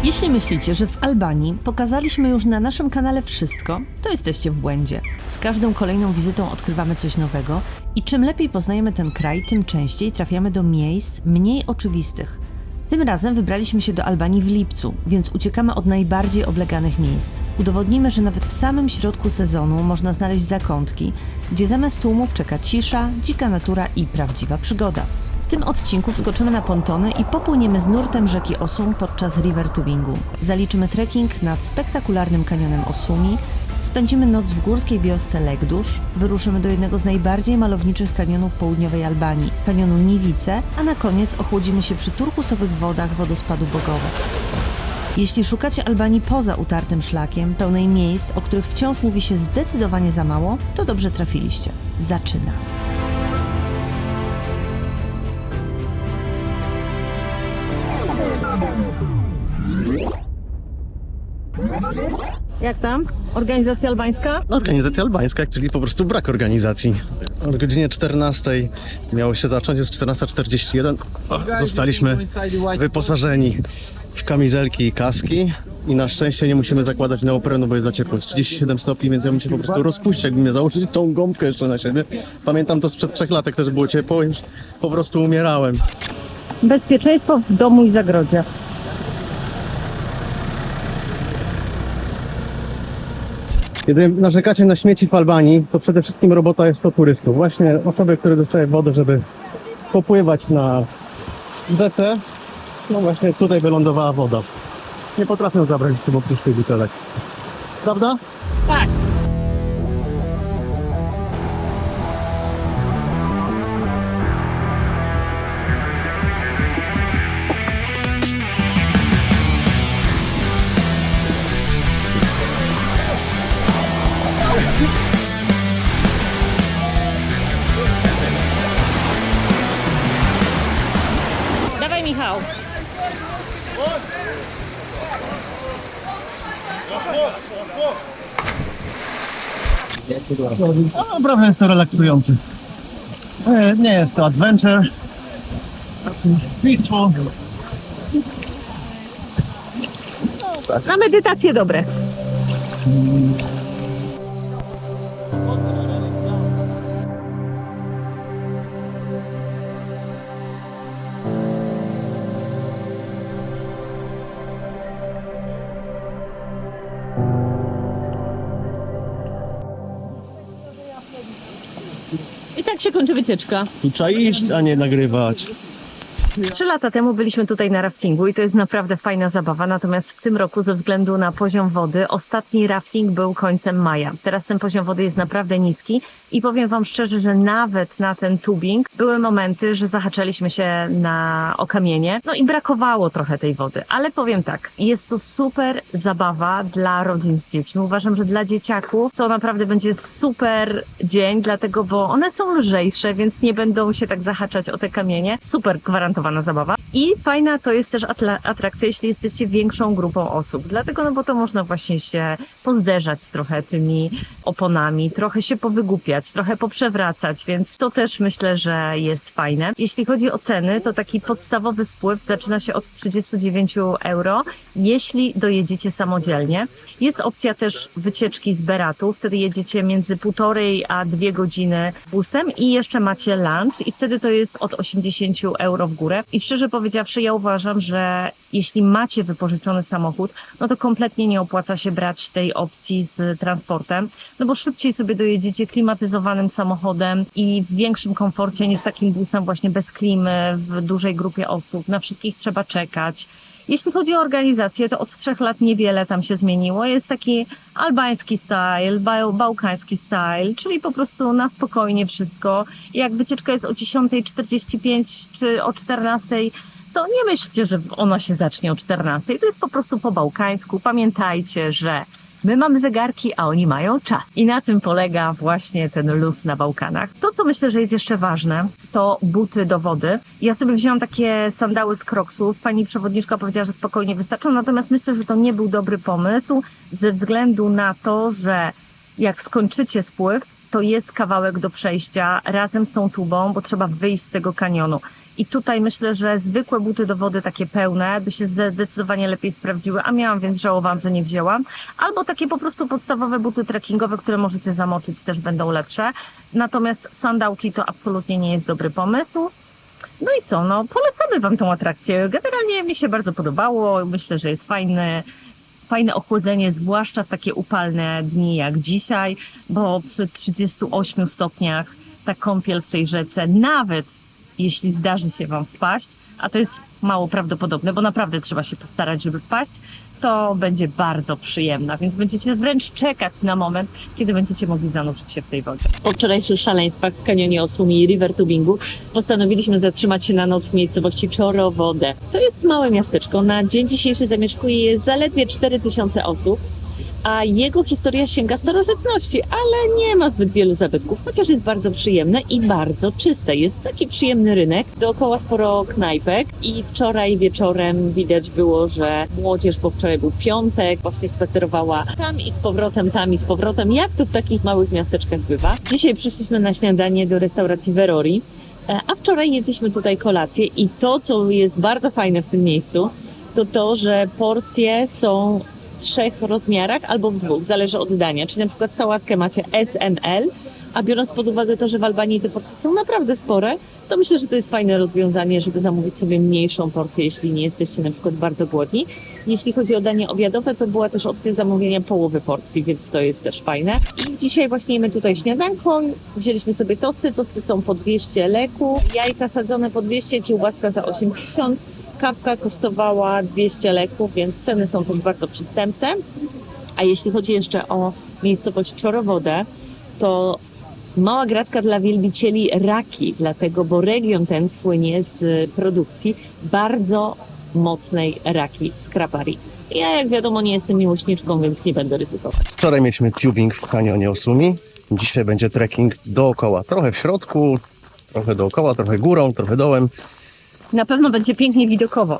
Jeśli myślicie, że w Albanii pokazaliśmy już na naszym kanale wszystko, to jesteście w błędzie. Z każdą kolejną wizytą odkrywamy coś nowego i czym lepiej poznajemy ten kraj, tym częściej trafiamy do miejsc mniej oczywistych. Tym razem wybraliśmy się do Albanii w lipcu, więc uciekamy od najbardziej obleganych miejsc. Udowodnimy, że nawet w samym środku sezonu można znaleźć zakątki, gdzie zamiast tłumów czeka cisza, dzika natura i prawdziwa przygoda. W tym odcinku wskoczymy na pontony i popłyniemy z nurtem rzeki Osum podczas river tubingu. Zaliczymy trekking nad spektakularnym kanionem Osumi, spędzimy noc w górskiej wiosce Legdusz, wyruszymy do jednego z najbardziej malowniczych kanionów południowej Albanii, kanionu Nivice, a na koniec ochłodzimy się przy turkusowych wodach wodospadu Bogowe. Jeśli szukacie Albanii poza utartym szlakiem, pełnej miejsc, o których wciąż mówi się zdecydowanie za mało, to dobrze trafiliście. Zaczynamy. Jak tam? Organizacja albańska? Organizacja albańska, czyli po prostu brak organizacji. O godzinie 14 miało się zacząć, jest 14:41. Zostaliśmy wyposażeni w kamizelki i kaski i na szczęście nie musimy zakładać neoprenu, bo jest za ciepło. Jest 37 stopni, więc ja bym się po prostu rozpuścił, jakbym miał założyć tą gąbkę jeszcze na siebie. Pamiętam to sprzed 3 lat, jak też było ciepło i po prostu umierałem. Bezpieczeństwo w domu i zagrodzie. Kiedy narzekacie na śmieci w Albanii, to przede wszystkim robota jest to turystów. Właśnie osoby, które dostają wodę, żeby popływać na rzece, no właśnie tutaj wylądowała woda. Nie potrafią zabrać z sobą puszczych butelek. Prawda? Tak. Dawaj, Michał. No, naprawdę jest to relaksujący. Nie jest to adventure. Peaceful. Na medytację dobre. I tak się kończy wycieczka. Tu trzeba iść, a nie nagrywać. 3 lata temu byliśmy tutaj na raftingu i to jest naprawdę fajna zabawa, natomiast w tym roku ze względu na poziom wody ostatni rafting był końcem maja. Teraz ten poziom wody jest naprawdę niski i powiem wam szczerze, że nawet na ten tubing były momenty, że zahaczaliśmy się o kamienie, no i brakowało trochę tej wody, ale powiem tak, jest to super zabawa dla rodzin z dziećmi. Uważam, że dla dzieciaków to naprawdę będzie super dzień, dlatego, bo one są lżejsze, więc nie będą się tak zahaczać o te kamienie. Super gwarantowana zabawa. I fajna to jest też atrakcja, jeśli jesteście większą grupą osób. Dlatego, no bo to można właśnie się pozderzać z trochę tymi oponami, trochę się powygłupiać, trochę poprzewracać, więc to też myślę, że jest fajne. Jeśli chodzi o ceny, to taki podstawowy spływ zaczyna się od 39 €, jeśli dojedziecie samodzielnie. Jest opcja też wycieczki z Beratu, wtedy jedziecie między 1,5 a 2 godziny busem i jeszcze macie lunch i wtedy to jest od 80 € w górę. I szczerze powiedziawszy, ja uważam, że jeśli macie wypożyczony samochód, no to kompletnie nie opłaca się brać tej opcji z transportem, no bo szybciej sobie dojedziecie klimatyzowanym samochodem i w większym komforcie niż takim busem właśnie bez klimy, w dużej grupie osób. Na wszystkich trzeba czekać. Jeśli chodzi o organizację, to od 3 lat niewiele tam się zmieniło. Jest taki albański style, bałkański style, czyli po prostu na spokojnie wszystko. Jak wycieczka jest o 10:45 czy o 14:00, to nie myślcie, że ona się zacznie o 14:00. To jest po prostu po bałkańsku. Pamiętajcie, że my mamy zegarki, a oni mają czas. I na tym polega właśnie ten luz na Bałkanach. To, co myślę, że jest jeszcze ważne, to buty do wody. Ja sobie wzięłam takie sandały z Crocsów. Pani przewodniczka powiedziała, że spokojnie wystarczą, natomiast myślę, że to nie był dobry pomysł ze względu na to, że jak skończycie spływ, to jest kawałek do przejścia razem z tą tubą, bo trzeba wyjść z tego kanionu. I tutaj myślę, że zwykłe buty do wody, takie pełne, by się zdecydowanie lepiej sprawdziły, a miałam, więc żałowałam, że nie wzięłam. Albo takie po prostu podstawowe buty trekkingowe, które możecie zamoczyć, też będą lepsze. Natomiast sandałki to absolutnie nie jest dobry pomysł. No i co, no polecamy Wam tą atrakcję. Generalnie mi się bardzo podobało. Myślę, że jest fajne ochłodzenie, zwłaszcza w takie upalne dni jak dzisiaj, bo przy 38 stopniach ta kąpiel w tej rzece, nawet jeśli zdarzy się Wam wpaść, a to jest mało prawdopodobne, bo naprawdę trzeba się postarać, żeby wpaść, to będzie bardzo przyjemna, więc będziecie wręcz czekać na moment, kiedy będziecie mogli zanurzyć się w tej wodzie. Po wczorajszych szaleństwach w kanionie Osumi i river tubingu postanowiliśmy zatrzymać się na noc w miejscowości Chorowode. To jest małe miasteczko, na dzień dzisiejszy zamieszkuje je zaledwie 4000 osób, a jego historia sięga starożytności, ale nie ma zbyt wielu zabytków, chociaż jest bardzo przyjemne i bardzo czyste. Jest taki przyjemny rynek, dookoła sporo knajpek i wczoraj wieczorem widać było, że młodzież, bo wczoraj był piątek, właśnie spacerowała tam i z powrotem, jak to w takich małych miasteczkach bywa. Dzisiaj przyszliśmy na śniadanie do restauracji Verori, a wczoraj jedliśmy tutaj kolację i to, co jest bardzo fajne w tym miejscu, to, że porcje są w 3 rozmiarach albo w 2, zależy od dania. Czyli na przykład sałatkę macie SML, a biorąc pod uwagę to, że w Albanii te porcje są naprawdę spore, to myślę, że to jest fajne rozwiązanie, żeby zamówić sobie mniejszą porcję, jeśli nie jesteście na przykład bardzo głodni. Jeśli chodzi o danie obiadowe, to była też opcja zamówienia połowy porcji, więc to jest też fajne. I dzisiaj właśnie jemy tutaj śniadanko. Wzięliśmy sobie tosty. Tosty są po 200 leku, jajka sadzone po 200, kiełbaska za 80. Kawka kosztowała 200 leków, więc ceny są też bardzo przystępne. A jeśli chodzi jeszcze o miejscowość Chorowode, to mała gratka dla wielbicieli raki, dlatego, bo region ten słynie z produkcji bardzo mocnej raki z Krapari. Ja, jak wiadomo, nie jestem miłośniczką, więc nie będę ryzykować. Wczoraj mieliśmy tubing w kanionie Osumi. Dzisiaj będzie trekking dookoła. Trochę w środku, trochę dookoła, trochę górą, trochę dołem. Na pewno będzie pięknie widokowo.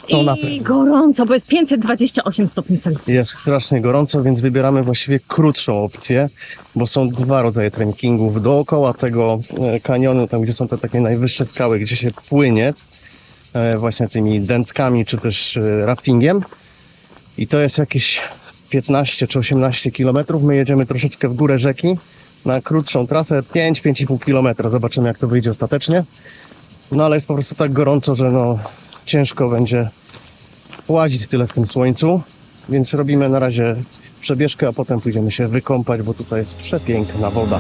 To na I pewno. gorąco, bo jest 528 stopni Celsjusza. Jest strasznie gorąco, więc wybieramy właściwie krótszą opcję, bo są 2 rodzaje trekkingów. Dookoła tego kanionu, tam gdzie są te takie najwyższe skały, gdzie się płynie właśnie tymi dętkami, czy też raftingiem. I to jest jakieś 15 czy 18 km. My jedziemy troszeczkę w górę rzeki na krótszą trasę, 5-5,5 km. Zobaczymy, jak to wyjdzie ostatecznie. No ale jest po prostu tak gorąco, że no ciężko będzie łazić tyle w tym słońcu, więc robimy na razie przebieżkę, a potem pójdziemy się wykąpać, bo tutaj jest przepiękna woda.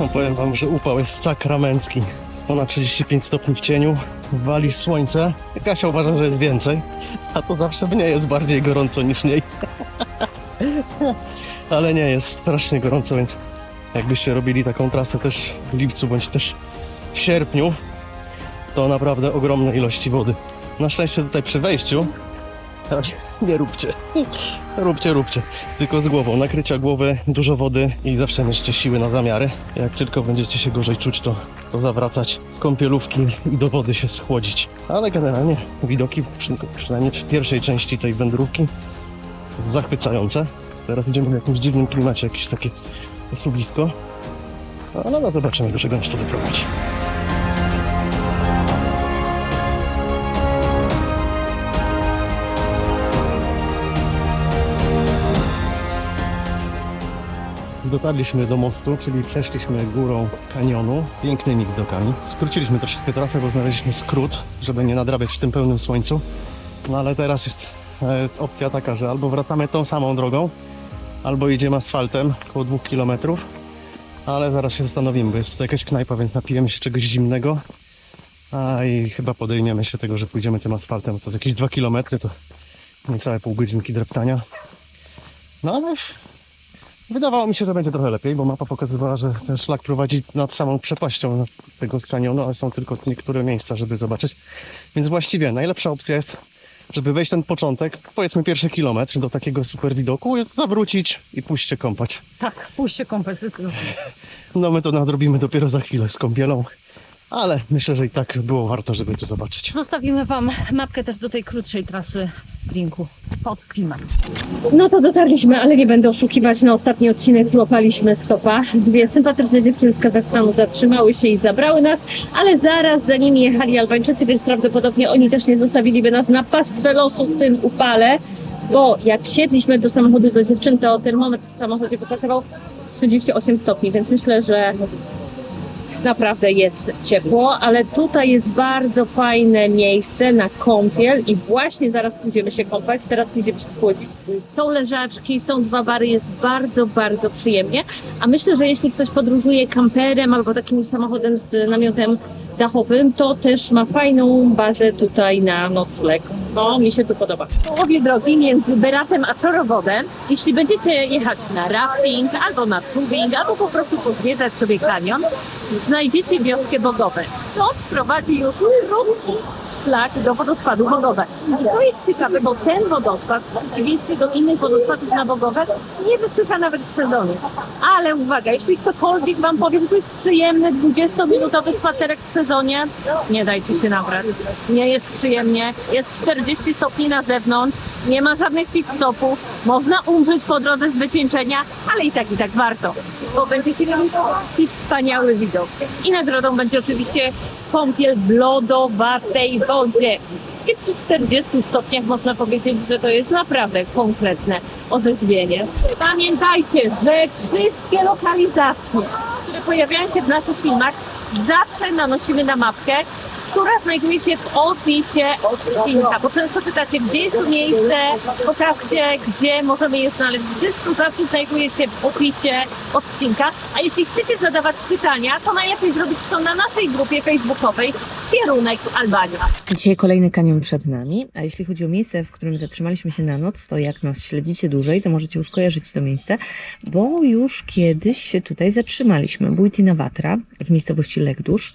No powiem wam, że upał jest sakramencki. Ponad 35 stopni w cieniu, wali słońce. Kasia uważa, że jest więcej, a to zawsze mnie jest bardziej gorąco niż niej. Ale nie, jest strasznie gorąco, więc jakbyście robili taką trasę też w lipcu bądź też w sierpniu, to naprawdę ogromne ilości wody. Na szczęście tutaj przy wejściu, nie róbcie, róbcie, tylko z głową, nakrycia głowy, dużo wody i zawsze mieszcie siły na zamiary. Jak tylko będziecie się gorzej czuć, to zawracać kąpielówki i do wody się schłodzić. Ale generalnie widoki, przynajmniej w pierwszej części tej wędrówki, zachwycające. Teraz idziemy w jakimś dziwnym klimacie, jakieś takie osuwisko. Ale no zobaczymy, do czego nas to doprowadzi. Dotarliśmy do mostu, czyli przeszliśmy górą kanionu, pięknymi widokami. Skróciliśmy troszeczkę trasę, bo znaleźliśmy skrót, żeby nie nadrabiać w tym pełnym słońcu. No ale teraz jest opcja taka, że albo wracamy tą samą drogą, albo idziemy asfaltem, około 2 km. Ale zaraz się zastanowimy, bo jest tutaj jakaś knajpa, więc napijemy się czegoś zimnego. I chyba podejmiemy się tego, że pójdziemy tym asfaltem. To jest jakieś 2 km, to niecałe pół godzinki dreptania. No ale Wydawało mi się, że będzie trochę lepiej, bo mapa pokazywała, że ten szlak prowadzi nad samą przepaścią tego kanionu, ale są tylko niektóre miejsca, żeby zobaczyć. Więc właściwie najlepsza opcja jest, żeby wejść ten początek, powiedzmy pierwszy kilometr do takiego super widoku, jest zawrócić i pójść się kąpać. Tak, pójść się kąpać. No my to nadrobimy dopiero za chwilę z kąpielą, ale myślę, że i tak było warto, żeby to zobaczyć. Zostawimy Wam mapkę też do tej krótszej trasy w linku pod klimat. No to dotarliśmy, ale nie będę oszukiwać. Na ostatni odcinek złapaliśmy stopa. Dwie sympatyczne dziewczyny z Kazachstanu zatrzymały się i zabrały nas, ale zaraz za nimi jechali Albańczycy, więc prawdopodobnie oni też nie zostawiliby nas na pastwę losu w tym upale, bo jak siedliśmy do samochodu do dziewczyn, to termometr w samochodzie pokazywał 38 stopni, więc myślę, że naprawdę jest ciepło, ale tutaj jest bardzo fajne miejsce na kąpiel i właśnie zaraz pójdziemy się kąpać, zaraz pójdziemy się schłodzić. Są leżaczki, są dwa bary, jest bardzo, bardzo przyjemnie, a myślę, że jeśli ktoś podróżuje kamperem albo takim samochodem z namiotem dachowym, to też ma fajną bazę tutaj na nocleg. No, mi się tu podoba. W połowie drogi między Beratem a Czorowodem, jeśli będziecie jechać na rafting, albo na tubing, albo po prostu pozwiedzać sobie kanion, znajdziecie wioskę Bogowe. Stąd prowadzi już krótki szlak do wodospadu Bogowe. I to jest ciekawe, bo ten wodospad, w przeciwieństwie do innych wodospadów na Bogowe, nie wysycha nawet w sezonie. Ale uwaga, jeśli ktokolwiek Wam powie, że to jest przyjemny 20-minutowy spacerek w sezonie, nie dajcie się nabrać. Nie jest przyjemnie, jest 40 stopni na zewnątrz, nie ma żadnych pit stopów, można umrzeć po drodze z wycieńczenia, ale i tak warto, bo będziecie mieli taki wspaniały widok. I nagrodą będzie oczywiście kąpiel w lodowatej wodzie. I przy 40 stopniach można powiedzieć, że to jest naprawdę konkretne orzeźwienie. Pamiętajcie, że wszystkie lokalizacje, które pojawiają się w naszych filmach, zawsze nanosimy na mapkę, która znajduje się w opisie odcinka, bo często pytacie, gdzie jest to miejsce, pokażcie, gdzie możemy je znaleźć. Wszystko zawsze znajduje się w opisie odcinka, a jeśli chcecie zadawać pytania, to najlepiej zrobić to na naszej grupie facebookowej Kierunek Albania. Dzisiaj kolejny kanion przed nami, a jeśli chodzi o miejsce, w którym zatrzymaliśmy się na noc, to jak nas śledzicie dłużej, to możecie już kojarzyć to miejsce, bo już kiedyś się tutaj zatrzymaliśmy. Bujtina Vatra w miejscowości Legdusz.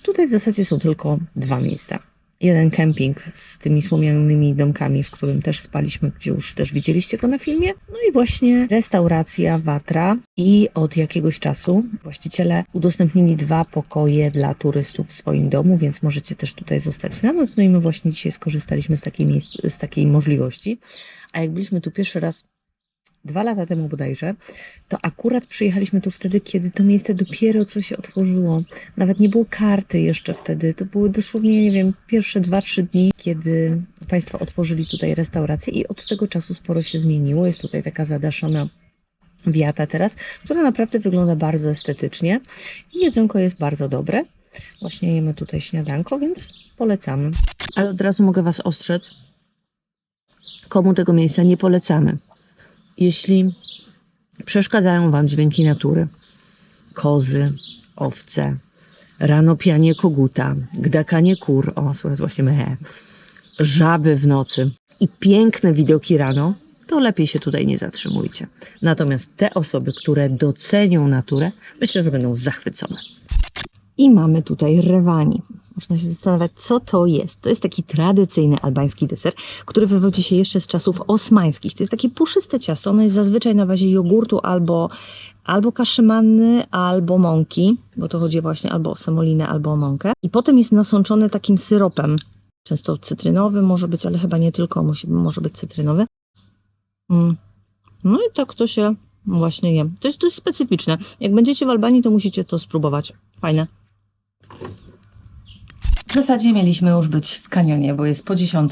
Tutaj w zasadzie są tylko dwa miejsca. Jeden kemping z tymi słomianymi domkami, w którym też spaliśmy, gdzie już też widzieliście go na filmie. No i właśnie restauracja Vatra i od jakiegoś czasu właściciele udostępnili 2 pokoje dla turystów w swoim domu, więc możecie też tutaj zostać na noc. No i my właśnie dzisiaj skorzystaliśmy z takiej możliwości. A jak byliśmy tu pierwszy raz 2 lata temu bodajże, to akurat przyjechaliśmy tu wtedy, kiedy to miejsce dopiero co się otworzyło. Nawet nie było karty jeszcze wtedy. To były dosłownie, nie wiem, pierwsze 2-3 dni, kiedy Państwo otworzyli tutaj restaurację i od tego czasu sporo się zmieniło. Jest tutaj taka zadaszona wiata teraz, która naprawdę wygląda bardzo estetycznie i jedzonko jest bardzo dobre. Właśnie jemy tutaj śniadanko, więc polecamy. Ale od razu mogę Was ostrzec, komu tego miejsca nie polecamy. Jeśli przeszkadzają Wam dźwięki natury, kozy, owce, rano pianie koguta, gdakanie kur, o słychać właśnie mehe, żaby w nocy i piękne widoki rano, to lepiej się tutaj nie zatrzymujcie. Natomiast te osoby, które docenią naturę, myślę, że będą zachwycone. I mamy tutaj rewani. Można się zastanawiać, co to jest. To jest taki tradycyjny albański deser, który wywodzi się jeszcze z czasów osmańskich. To jest takie puszyste ciasto. Ono jest zazwyczaj na bazie jogurtu albo kaszy manny, albo mąki, bo to chodzi właśnie albo o semolinę, albo o mąkę. I potem jest nasączone takim syropem. Często cytrynowy może być, ale chyba nie tylko, może być cytrynowy. No i tak to się właśnie je. To jest dość specyficzne. Jak będziecie w Albanii, to musicie to spróbować. Fajne. W zasadzie mieliśmy już być w kanionie, bo jest po 10,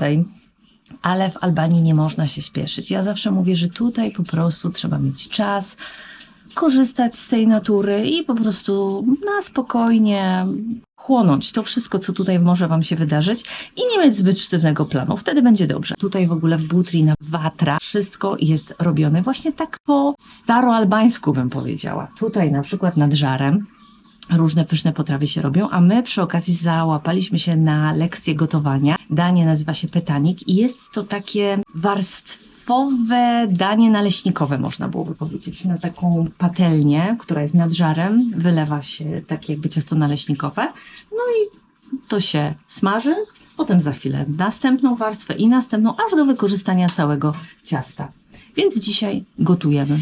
ale w Albanii nie można się śpieszyć. Ja zawsze mówię, że tutaj po prostu trzeba mieć czas, korzystać z tej natury i po prostu na spokojnie chłonąć to wszystko, co tutaj może Wam się wydarzyć i nie mieć zbyt sztywnego planu. Wtedy będzie dobrze. Tutaj w ogóle w Bujtina Vatra wszystko jest robione właśnie tak po staroalbańsku, bym powiedziała. Tutaj na przykład nad żarem różne pyszne potrawy się robią, a my przy okazji załapaliśmy się na lekcję gotowania. Danie nazywa się petanik i jest to takie typowe danie naleśnikowe, można byłoby powiedzieć. Na taką patelnię, która jest nad żarem, wylewa się takie jakby ciasto naleśnikowe. No i to się smaży, potem za chwilę następną warstwę i następną, aż do wykorzystania całego ciasta. Więc dzisiaj gotujemy.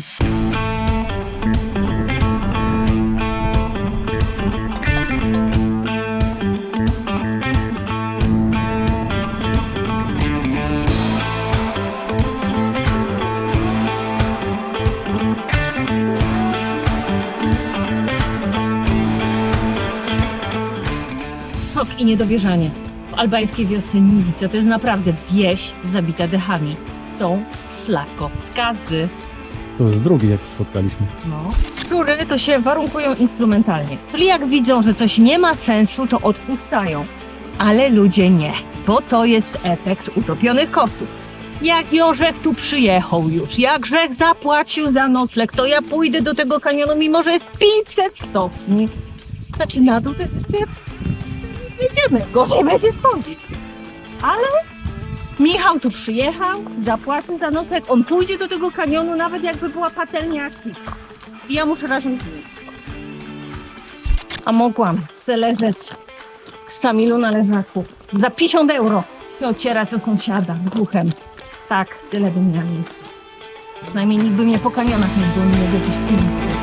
Szok i niedowierzanie. W albańskiej wiosce Niwice to jest naprawdę wieś zabita dechami. Są szlakoskazy. To już drugi, jaki spotkaliśmy. No. Szczury to się warunkują instrumentalnie. Czyli jak widzą, że coś nie ma sensu, to odpuszczają. Ale ludzie nie, bo to jest efekt utopionych kosztów. Jak Jorzech tu przyjechał już, jak Grzech zapłacił za nocleg, to ja pójdę do tego kanionu, mimo że jest 500 stopni. Znaczy na dół to jest jedziemy, gorzej będzie schodzić. Ale Michał tu przyjechał, zapłacił za nocleg, on pójdzie do tego kanionu, nawet jakby była patelnia akcji. I ja muszę razem z nim. A mogłam se leżeć z Samilu na leżaku. Za 50 euro się ocierać o sąsiada duchem. Tak, tyle bym miała miejsca. Przynajmniej nikt by mnie po kanionach nie było, nie mogę gdzieś pilnować.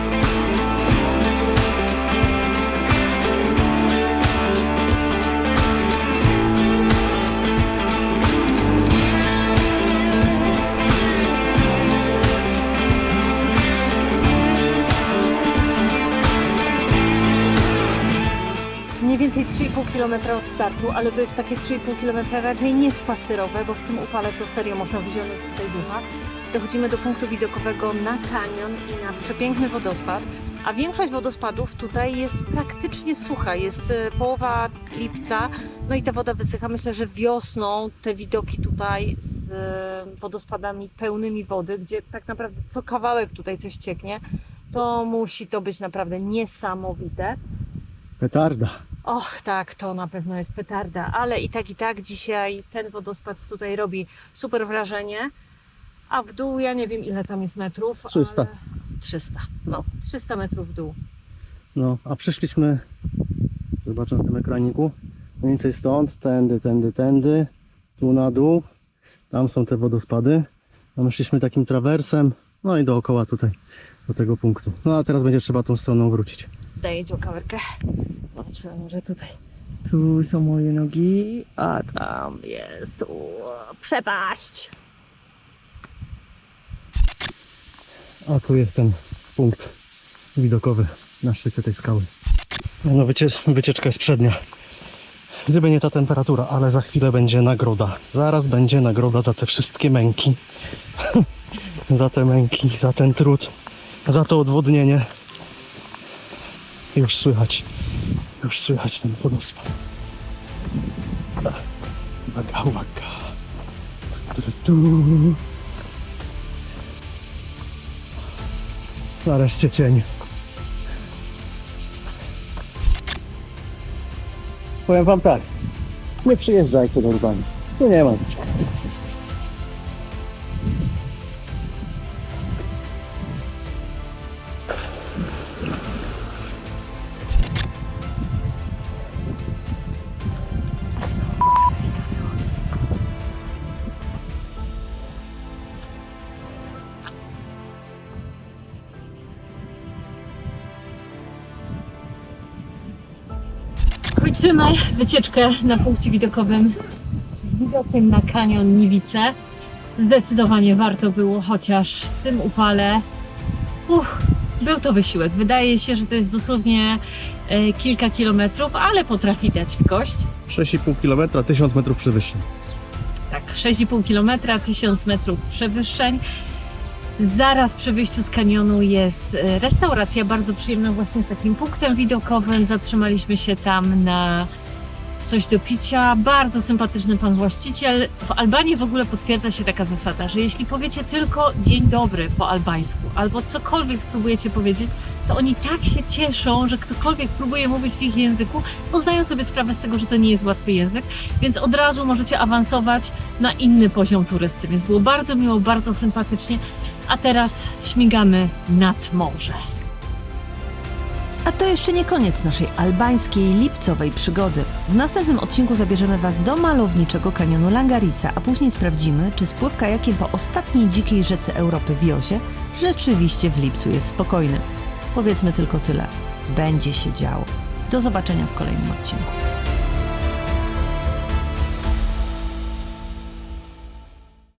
Mniej więcej 3,5 km od startu, ale to jest takie 3,5 km raczej nie spacerowe, bo w tym upale to serio można wyzionąć tutaj ducha. Dochodzimy do punktu widokowego na kanion i na przepiękny wodospad, a większość wodospadów tutaj jest praktycznie sucha, jest połowa lipca, no i ta woda wysycha. Myślę, że wiosną te widoki tutaj z wodospadami pełnymi wody, gdzie tak naprawdę co kawałek tutaj coś cieknie, to musi to być naprawdę niesamowite. Petarda. Och, tak, to na pewno jest petarda, ale i tak dzisiaj ten wodospad tutaj robi super wrażenie, a w dół ja nie wiem ile tam jest metrów. 300. Ale 300, no, 300 metrów w dół. No, a przyszliśmy, zobaczę na tym ekraniku, mniej więcej stąd, tędy, tu na dół, tam są te wodospady, a my szliśmy takim trawersem, no i dookoła tutaj, do tego punktu. No a teraz będzie trzeba tą stroną wrócić. Daję działkawerkę. Zobaczyłem, może tutaj. Tu są moje nogi, a tam jest przepaść. A tu jest ten punkt widokowy na szczycie tej skały. No wycieczka jest przednia. Gdyby nie ta temperatura, ale za chwilę będzie nagroda. Zaraz będzie nagroda za te wszystkie męki. Za te męki, za ten trud, za to odwodnienie. Już słychać ten wodospad. Uwaga. Nareszcie cień. Powiem wam tak, nie przyjeżdżajcie do Urbanii. Tu nie ma nic. Kończymy wycieczkę na punkcie widokowym z widokiem na kanion Niwice. Zdecydowanie warto było, chociaż w tym upale był to wysiłek. Wydaje się, że to jest dosłownie kilka kilometrów, ale potrafi dać w kość. 6,5 km, 1000 metrów przewyższeń. Tak, 6,5 km, 1000 metrów przewyższeń. Zaraz przy wyjściu z kanionu jest restauracja bardzo przyjemna właśnie z takim punktem widokowym. Zatrzymaliśmy się tam na coś do picia, bardzo sympatyczny pan właściciel. W Albanii w ogóle potwierdza się taka zasada, że jeśli powiecie tylko dzień dobry po albańsku, albo cokolwiek spróbujecie powiedzieć, to oni tak się cieszą, że ktokolwiek próbuje mówić w ich języku, bo zdają sobie sprawę z tego, że to nie jest łatwy język, więc od razu możecie awansować na inny poziom turysty. Więc było bardzo miło, bardzo sympatycznie, a teraz śmigamy nad morze. A to jeszcze nie koniec naszej albańskiej, lipcowej przygody. W następnym odcinku zabierzemy Was do malowniczego kanionu Langarica, a później sprawdzimy, czy spływ kajakiem po ostatniej dzikiej rzece Europy Wiosie rzeczywiście w lipcu jest spokojny. Powiedzmy tylko tyle. Będzie się działo. Do zobaczenia w kolejnym odcinku.